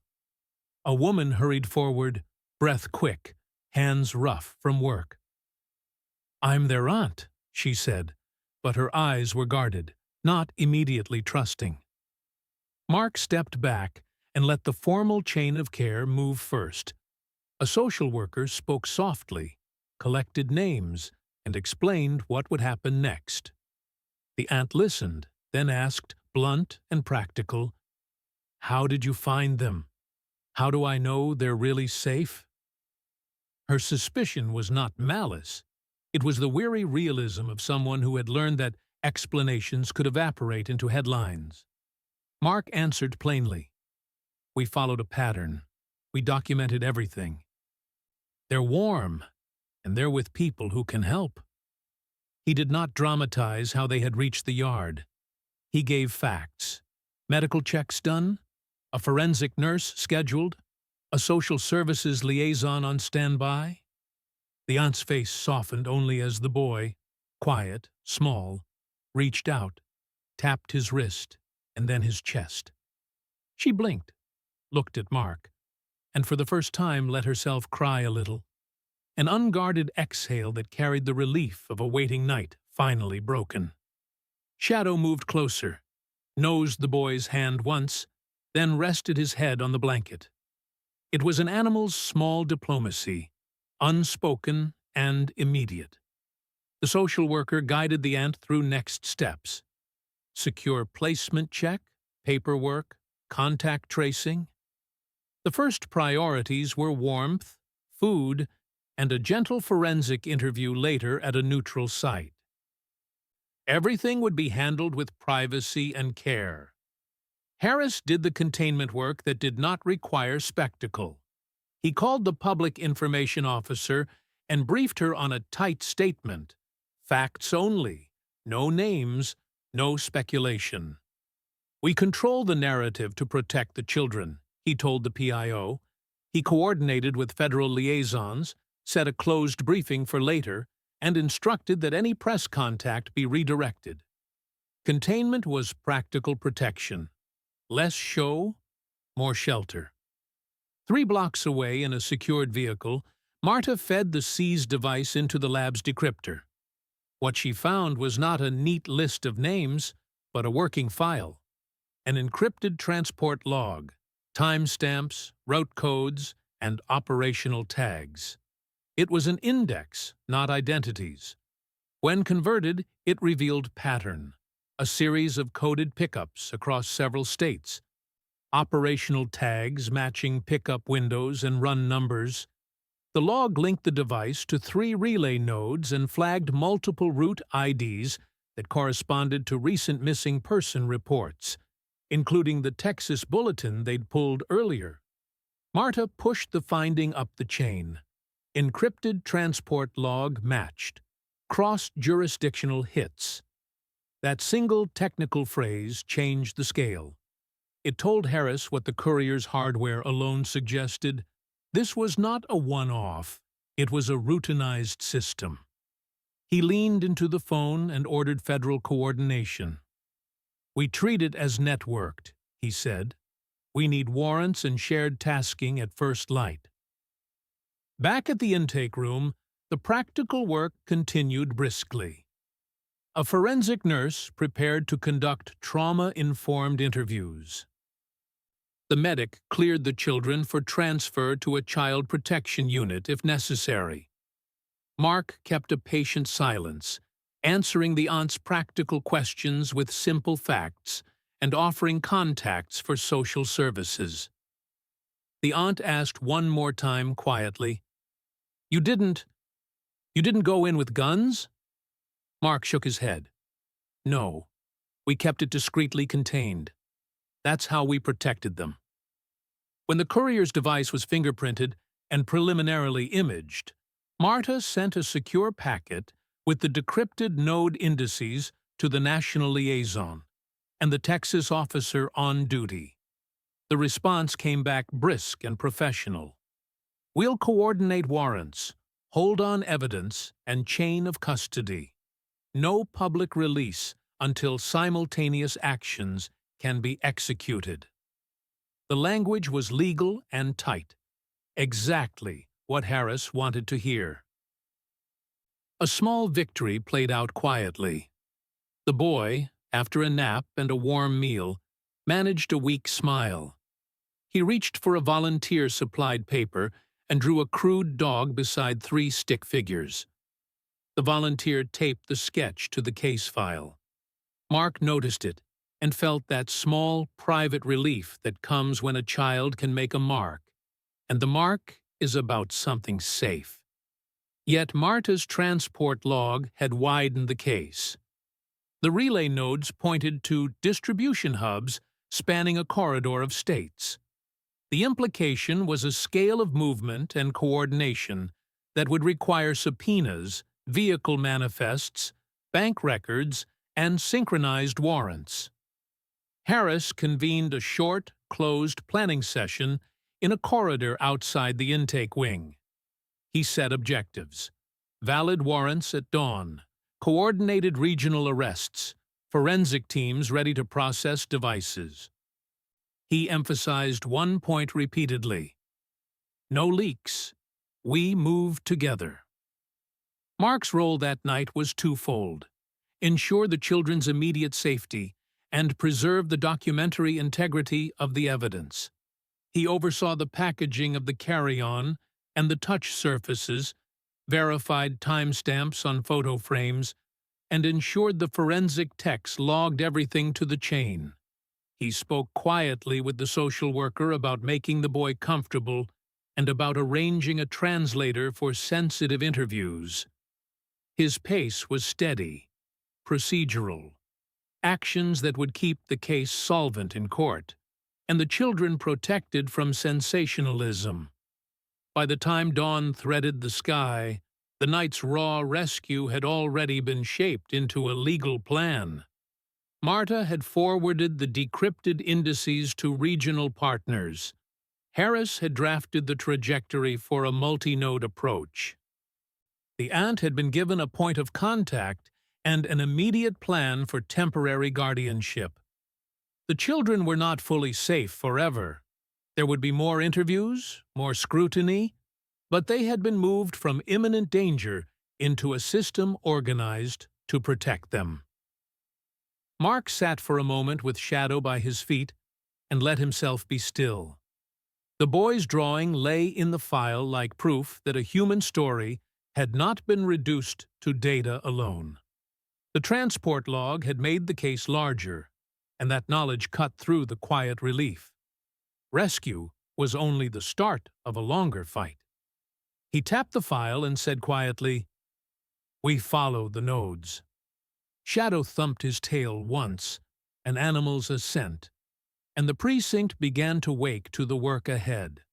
A woman hurried forward, breath quick, hands rough from work. "I'm their aunt," she said, but her eyes were guarded, not immediately trusting. Mark stepped back and let the formal chain of care move first. A social worker spoke softly, collected names, and explained what would happen next. The aunt listened, then asked, blunt and practical, "How did you find them? How do I know they're really safe?" Her suspicion was not malice. It was the weary realism of someone who had learned that explanations could evaporate into headlines. Mark answered plainly. "We followed a pattern. We documented everything. They're warm, and they're with people who can help. He did not dramatize how they had reached the yard. He gave facts. Medical checks done, a forensic nurse scheduled, a social services liaison on standby. The aunt's face softened only as the boy, quiet, small, reached out, tapped his wrist, and then his chest. She blinked, looked at Mark, and for the first time let herself cry a little. An unguarded exhale that carried the relief of a waiting night finally broken. Shadow moved closer, nosed the boy's hand once, then rested his head on the blanket. It was an animal's small diplomacy, unspoken and immediate. The social worker guided the aunt through next steps. Secure placement check, paperwork, contact tracing. The first priorities were warmth, food, and a gentle forensic interview later at a neutral site. Everything would be handled with privacy and care. Harris did the containment work that did not require spectacle. He called the public information officer and briefed her on a tight statement. Facts only, no names, no speculation. We control the narrative to protect the children, he told the PIO. He coordinated with federal liaisons, set a closed briefing for later, and instructed that any press contact be redirected. Containment was practical protection. Less show, more shelter. 3 blocks away in a secured vehicle, Marta fed the seized device into the lab's decryptor. What she found was not a neat list of names, but a working file. An encrypted transport log, timestamps, route codes, and operational tags. It was an index, not identities. When converted, it revealed pattern, a series of coded pickups across several states, operational tags matching pickup windows and run numbers. The log linked the device to 3 relay nodes and flagged multiple route IDs that corresponded to recent missing person reports, including the Texas bulletin they'd pulled earlier. Marta pushed the finding up the chain. Encrypted transport log matched. Cross-jurisdictional hits. That single technical phrase changed the scale. It told Harris what the courier's hardware alone suggested. This was not a one-off. It was a routinized system. He leaned into the phone and ordered federal coordination. We treat it as networked, he said. We need warrants and shared tasking at first light. Back at the intake room, the practical work continued briskly. A forensic nurse prepared to conduct trauma-informed interviews. The medic cleared the children for transfer to a child protection unit if necessary. Mark kept a patient silence, answering the aunt's practical questions with simple facts and offering contacts for social services. The aunt asked one more time quietly, You didn't go in with guns?" Mark shook his head. "No, we kept it discreetly contained. That's how we protected them." When the courier's device was fingerprinted and preliminarily imaged, Marta sent a secure packet with the decrypted node indices to the national liaison and the Texas officer on duty. The response came back brisk and professional. "We'll coordinate warrants, hold on evidence, and chain of custody. No public release until simultaneous actions can be executed." The language was legal and tight, exactly what Harris wanted to hear. A small victory played out quietly. The boy, after a nap and a warm meal, managed a weak smile. He reached for a volunteer-supplied paper and drew a crude dog beside 3 stick figures. The volunteer taped the sketch to the case file. Mark noticed it and felt that small, private relief that comes when a child can make a mark, and the mark is about something safe. Yet Marta's transport log had widened the case. The relay nodes pointed to distribution hubs spanning a corridor of states. The implication was a scale of movement and coordination that would require subpoenas, vehicle manifests, bank records, and synchronized warrants. Harris convened a short, closed planning session in a corridor outside the intake wing. He set objectives: valid warrants at dawn, coordinated regional arrests, forensic teams ready to process devices. He emphasized one point repeatedly: no leaks. We move together. Mark's role that night was twofold: ensure the children's immediate safety and preserve the documentary integrity of the evidence. He oversaw the packaging of the carry-on and the touch surfaces, verified timestamps on photo frames, and ensured the forensic techs logged everything to the chain. He spoke quietly with the social worker about making the boy comfortable and about arranging a translator for sensitive interviews. His pace was steady, procedural, actions that would keep the case solvent in court, and the children protected from sensationalism. By the time dawn threaded the sky, the night's raw rescue had already been shaped into a legal plan. Marta had forwarded the decrypted indices to regional partners. Harris had drafted the trajectory for a multi-node approach. The aunt had been given a point of contact and an immediate plan for temporary guardianship. The children were not fully safe forever. There would be more interviews, more scrutiny, but they had been moved from imminent danger into a system organized to protect them. Mark sat for a moment with Shadow by his feet and let himself be still. The boy's drawing lay in the file like proof that a human story had not been reduced to data alone. The transport log had made the case larger, and that knowledge cut through the quiet relief. Rescue was only the start of a longer fight. He tapped the file and said quietly, "We follow the nodes." Shadow thumped his tail once, an animal's assent, and the precinct began to wake to the work ahead.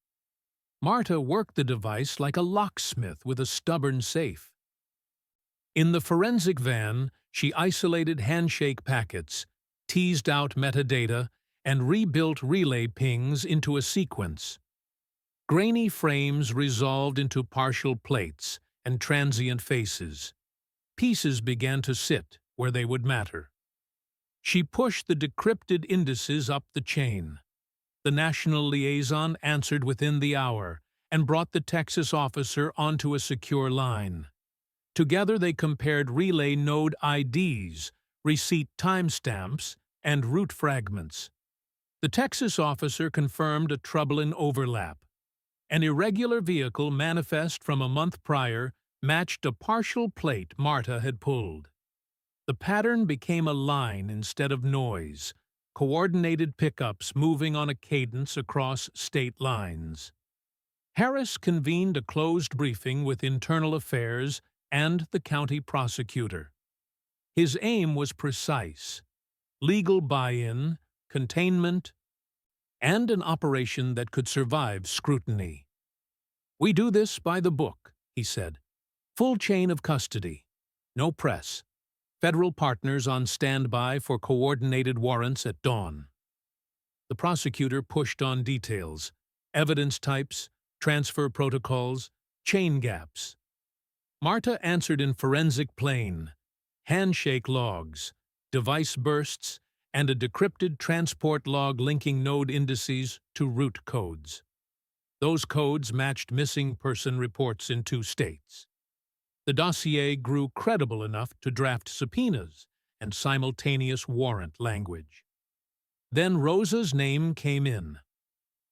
Marta worked the device like a locksmith with a stubborn safe. In the forensic van, she isolated handshake packets, teased out metadata, and rebuilt relay pings into a sequence. Grainy frames resolved into partial plates and transient faces. Pieces began to sit where they would matter. She pushed the decrypted indices up the chain. The national liaison answered within the hour and brought the Texas officer onto a secure line. Together they compared relay node IDs, receipt timestamps, and route fragments. The Texas officer confirmed a troubling overlap. An irregular vehicle manifest from a month prior matched a partial plate Marta had pulled. The pattern became a line instead of noise, coordinated pickups moving on a cadence across state lines. Harris convened a closed briefing with Internal Affairs and the county prosecutor. His aim was precise: legal buy-in, containment, and an operation that could survive scrutiny. "We do this by the book," he said. "Full chain of custody. No press. Federal partners on standby for coordinated warrants at dawn." The prosecutor pushed on details: evidence types, transfer protocols, chain gaps. Marta answered in forensic plain: handshake logs, device bursts, and a decrypted transport log linking node indices to route codes. Those codes matched missing person reports in 2 states. The dossier grew credible enough to draft subpoenas and simultaneous warrant language. Then Rosa's name came in.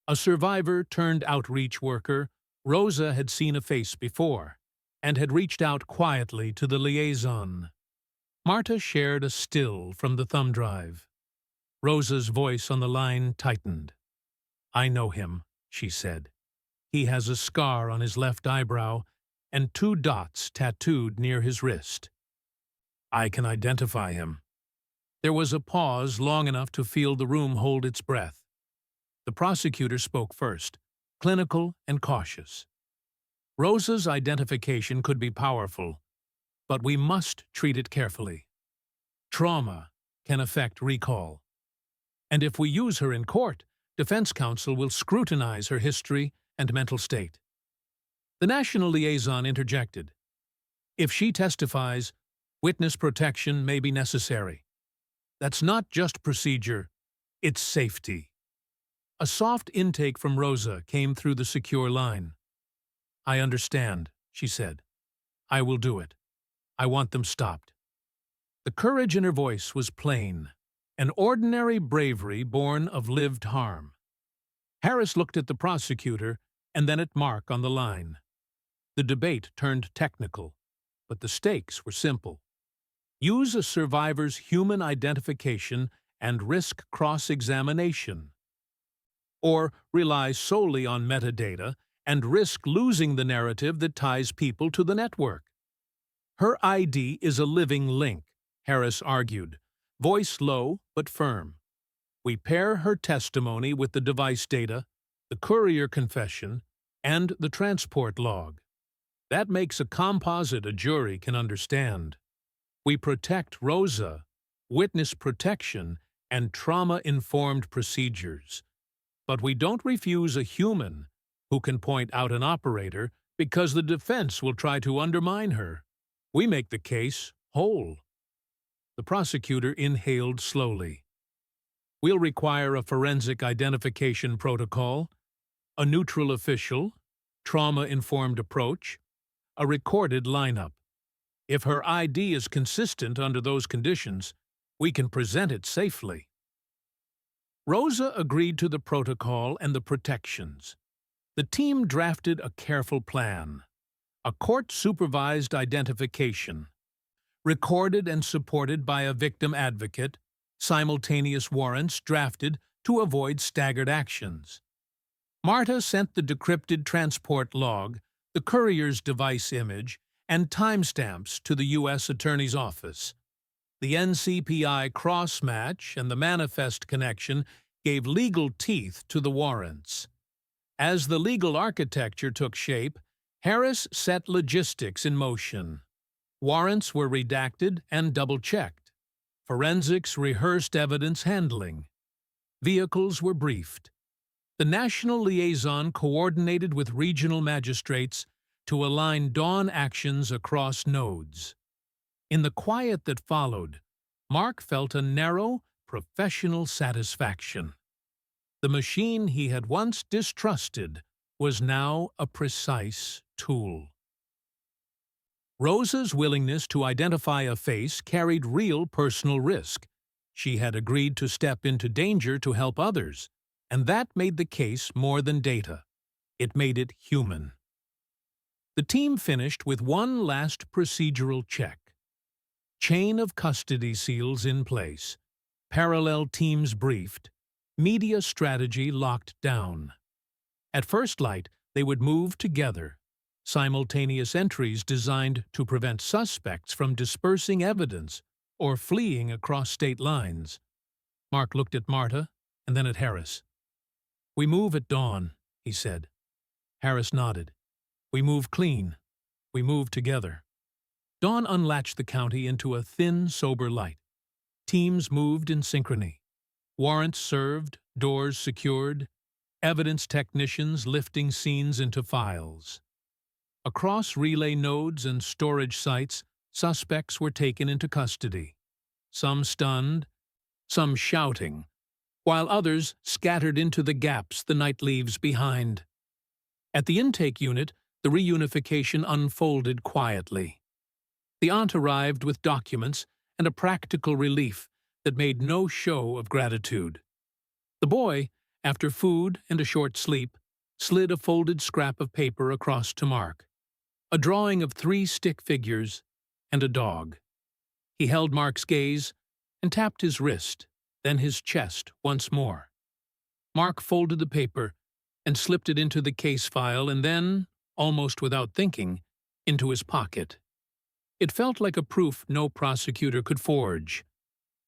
A survivor turned outreach worker, Rosa had seen a face before and had reached out quietly to the liaison. Marta shared a still from the thumb drive. Rosa's voice on the line tightened. "I know him," she said. "He has a scar on his left eyebrow and 2 dots tattooed near his wrist. I can identify him." There was a pause long enough to feel the room hold its breath. The prosecutor spoke first, clinical and cautious. Rosa's identification could be powerful, but we must treat it carefully. Trauma can affect recall. And if we use her in court, defense counsel will scrutinize her history and mental state. The national liaison interjected. If she testifies, witness protection may be necessary. That's not just procedure, it's safety. A soft intake from Rosa came through the secure line. I understand, she said. I will do it. I want them stopped. The courage in her voice was plain, an ordinary bravery born of lived harm. Harris looked at the prosecutor and then at Mark on the line. The debate turned technical, but the stakes were simple. Use a survivor's human identification and risk cross-examination. Or rely solely on metadata and risk losing the narrative that ties people to the network. Her ID is a living link, Harris argued, voice low but firm. We pair her testimony with the device data, the courier confession, and the transport log. That makes a composite a jury can understand. We protect Rosa, witness protection, and trauma-informed procedures. But we don't refuse a human who can point out an operator because the defense will try to undermine her. We make the case whole. The prosecutor inhaled slowly. We'll require a forensic identification protocol, a neutral official, trauma-informed approach, a recorded lineup. If her ID is consistent under those conditions, we can present it safely. Rosa agreed to the protocol and the protections. The team drafted a careful plan, a court-supervised identification, recorded and supported by a victim advocate, simultaneous warrants drafted to avoid staggered actions. Marta sent the decrypted transport log, the courier's device image, and timestamps to the U.S. Attorney's Office. The NCPI cross-match and the manifest connection gave legal teeth to the warrants. As the legal architecture took shape, Harris set logistics in motion. Warrants were redacted and double-checked. Forensics rehearsed evidence handling. Vehicles were briefed. The national liaison coordinated with regional magistrates to align dawn actions across nodes. In the quiet that followed, Mark felt a narrow, professional satisfaction. The machine he had once distrusted was now a precise tool. Rosa's willingness to identify a face carried real personal risk. She had agreed to step into danger to help others, and that made the case more than data. It made it human. The team finished with one last procedural check. Chain of custody seals in place, parallel teams briefed, media strategy locked down. At first light, they would move together, simultaneous entries designed to prevent suspects from dispersing evidence or fleeing across state lines. Mark looked at Marta and then at Harris. "We move at dawn," he said. Harris nodded. "We move clean. We move together." Dawn unlatched the county into a thin, sober light. Teams moved in synchrony. Warrants served, doors secured, evidence technicians lifting scenes into files. Across relay nodes and storage sites, suspects were taken into custody, some stunned, some shouting, while others scattered into the gaps the night leaves behind. At the intake unit, the reunification unfolded quietly. The aunt arrived with documents and a practical relief that made no show of gratitude. The boy, after food and a short sleep, slid a folded scrap of paper across to Mark. A drawing of 3 stick figures and a dog. He held Mark's gaze and tapped his wrist, then his chest once more. Mark folded the paper and slipped it into the case file and then, almost without thinking, into his pocket. It felt like a proof no prosecutor could forge.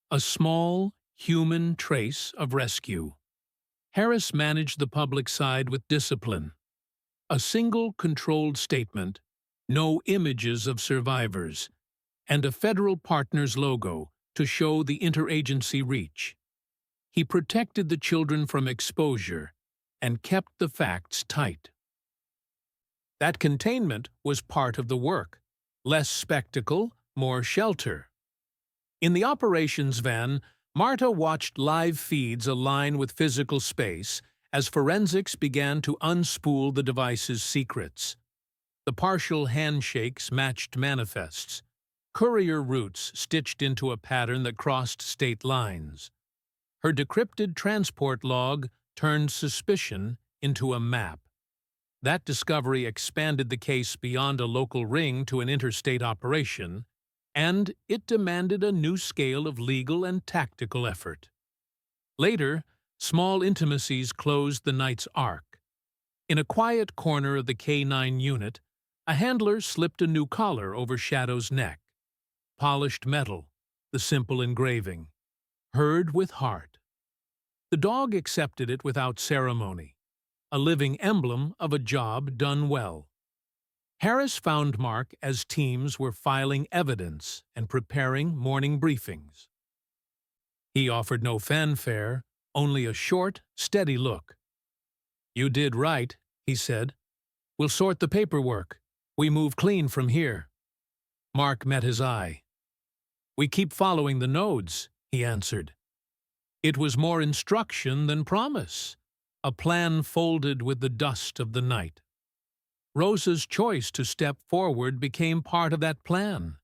A small, human trace of rescue. Harris managed the public side with discipline. A single controlled statement, no images of survivors, and a federal partner's logo to show the interagency reach. He protected the children from exposure and kept the facts tight. That containment was part of the work. Less spectacle, more shelter. In the operations van, Marta watched live feeds align with physical space as forensics began to unspool the device's secrets. The partial handshakes matched manifests, courier routes stitched into a pattern that crossed state lines. Her decrypted transport log turned suspicion into a map. That discovery expanded the case beyond a local ring to an interstate operation, and it demanded a new scale of legal and tactical effort. Later, small intimacies closed the night's arc. In a quiet corner of the K9 unit, a handler slipped a new collar over Shadow's neck. Polished metal, the simple engraving. Heard with heart. The dog accepted it without ceremony, a living emblem of a job done well. Harris found Mark as teams were filing evidence and preparing morning briefings. He offered no fanfare, only a short, steady look. "You did right," he said. "We'll sort the paperwork. We move clean from here." Mark met his eye. "We keep following the nodes," he answered. It was more instruction than promise, a plan folded with the dust of the night. Rosa's choice to step forward became part of that plan.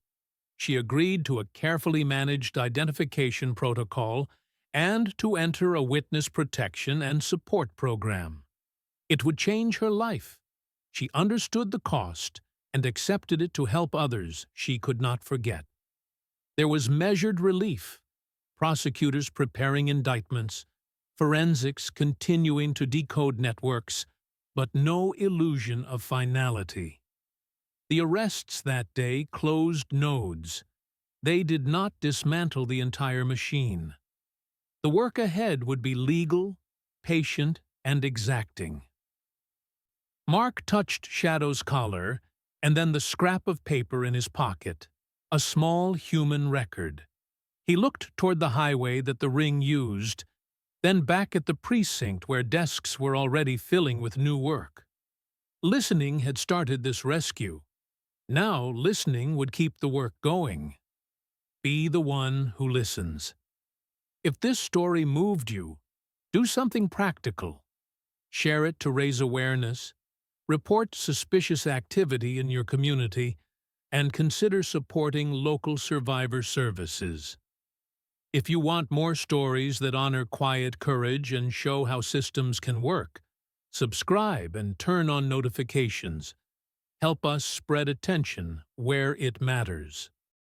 She agreed to a carefully managed identification protocol and to enter a witness protection and support program. It would change her life. She understood the cost and accepted it to help others she could not forget. There was measured relief, prosecutors preparing indictments, forensics continuing to decode networks, but no illusion of finality. The arrests that day closed nodes. They did not dismantle the entire machine. The work ahead would be legal, patient, and exacting. Mark touched Shadow's collar, and then the scrap of paper in his pocket, a small human record. He looked toward the highway that the ring used, then back at the precinct where desks were already filling with new work. Listening had started this rescue. Now listening would keep the work going. Be the one who listens. If this story moved you, do something practical. Share it to raise awareness, report suspicious activity in your community, and consider supporting local survivor services. If you want more stories that honor quiet courage and show how systems can work, subscribe and turn on notifications. Help us spread attention where it matters.